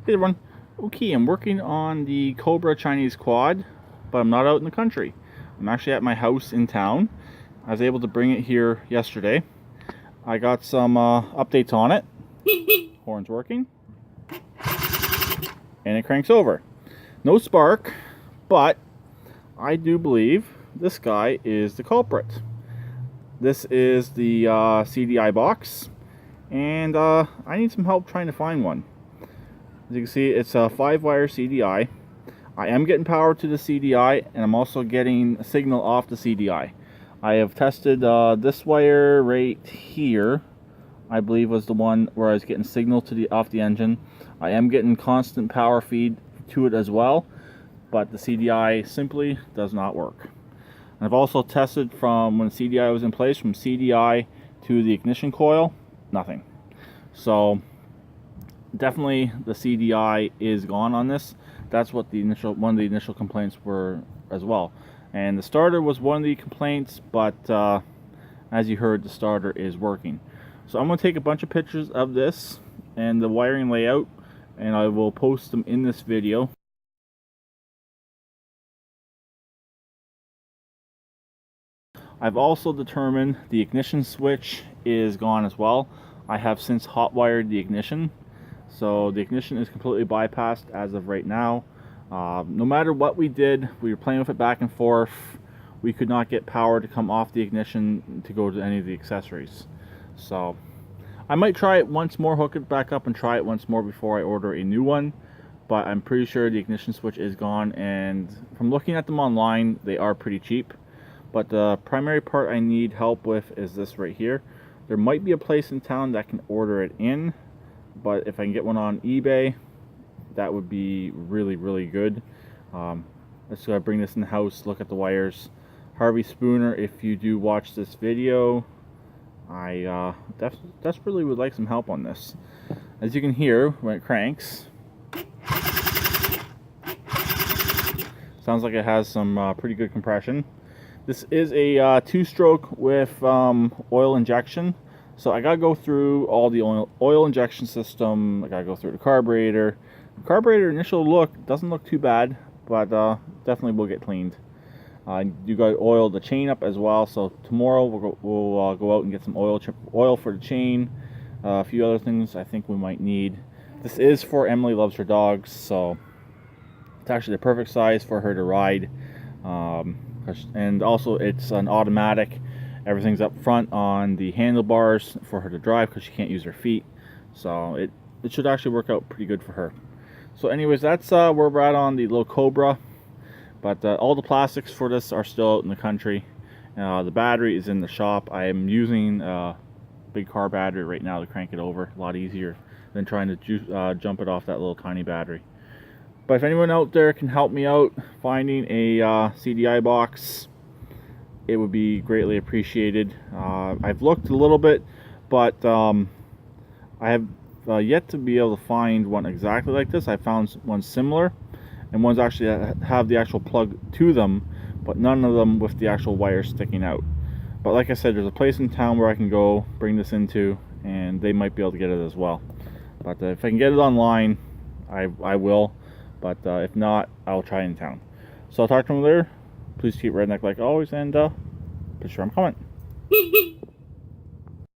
Hey everyone. Okay, I'm working on the Cobra Chinese quad, but I'm not out in the country. I'm actually at my house in town. I was able to bring it here yesterday. I got some updates on it. Horn's working. And it cranks over. No spark, but I do believe this guy is the culprit. This is the CDI box, and I need some help trying to find one. As you can see, it's a 5-wire CDI. I am getting power to the CDI, and I'm also getting a signal off the CDI. I have tested this wire right here. I believe was the one where I was getting signal to off the engine. I am getting constant power feed to it as well, but the CDI simply does not work. I've also tested from when the CDI was in place, from CDI to the ignition coil, nothing. So definitely the CDI is gone on this. That's what one of the initial complaints were as well. And the starter was one of the complaints, but as you heard, the starter is working. So I'm going to take a bunch of pictures of this and the wiring layout, and I will post them in this video. I've also determined the ignition switch is gone as well. I have since hot wired the ignition, so the ignition is completely bypassed as of right now. No matter what we did, we were playing with it back and forth, we could not get power to come off the ignition to go to any of the accessories. So I might try it once more, hook it back up and try it once more before I order a new one, but I'm pretty sure the ignition switch is gone, and from looking at them online, they are pretty cheap. But the primary part I need help with is this right here. There might be a place in town that can order it in, but if I can get one on eBay, that would be really, really good. Let's go bring this in the house, look at the wires. Harvey Spooner, if you do watch this video, I desperately would like some help on this. As you can hear, when it cranks, sounds like it has some pretty good compression. This is a 2-stroke with oil injection, so I gotta go through all the oil injection system. I gotta go through the carburetor. The carburetor initial look doesn't look too bad, but definitely will get cleaned. You gotta oil the chain up as well. So tomorrow we'll go out and get some oil for the chain. A few other things I think we might need. This is for Emily Loves Her Dogs, so it's actually the perfect size for her to ride. And also it's an automatic. Everything's up front on the handlebars for her to drive because she can't use her feet, so it should actually work out pretty good for her. So anyways, that's where we're at on the little Cobra, but all the plastics for this are still out in the country. The battery is in the shop. I am using a big car battery right now to crank it over. A lot easier than trying to jump it off that little tiny battery. But if anyone out there can help me out finding a CDI box, it would be greatly appreciated. I've looked a little bit, but I have yet to be able to find one exactly like this. I found one similar, and ones actually have the actual plug to them, but none of them with the actual wire sticking out. But like I said, there's a place in town where I can go bring this into, and they might be able to get it as well. But if I can get it online, I will. But if not, I'll try in town. So I'll talk to them later. Please keep redneck like always, and pretty sure I'm coming.